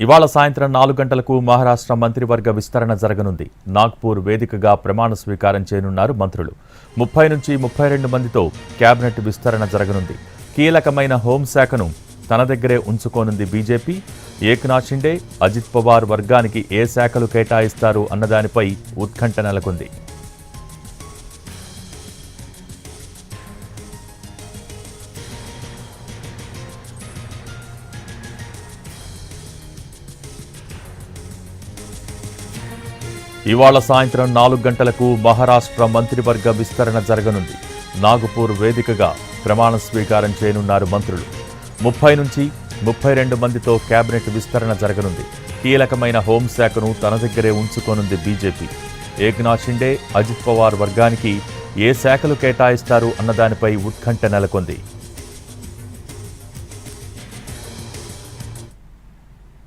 ఇవాళ సాయంత్రం 4 గంటలకు మహారాష్ట్ర మంత్రివర్గ విస్తరణ జరగనుంది. నాగ్పూర్ వేదికగా ప్రమాణ స్వీకారం చేయనున్నారు మంత్రులు. 30 నుంచి 32 మందితో కేబినెట్ విస్తరణ జరగనుంది. కీలకమైన హోంశాఖను తన దగ్గరే ఉంచుకోనుంది బీజేపీ. ఏక్నాథ్ షిండే, అజిత్ పవార్ వర్గానికి ఏ శాఖలు కేటాయిస్తారు అన్నదానిపై ఉత్కంఠ నెలకొంది. ఇవాళ సాయంత్రం 4 గంటలకు మహారాష్ట్ర మంత్రివర్గ విస్తరణ జరగనుంది. నాగపూర్ వేదికగా ప్రమాణ స్వీకారం చేయనున్నారు మంత్రులు. 30 నుంచి 32 మందితో కేబినెట్ విస్తరణ జరగనుంది. కీలకమైన హోంశాఖను తన దగ్గరే ఉంచుకోనుంది బీజేపీ. ఏక్నాథ్ షిండే, అజిత్ పవార్ వర్గానికి ఏ శాఖలు కేటాయిస్తారు అన్నదానిపై ఉత్కంఠ నెలకొంది.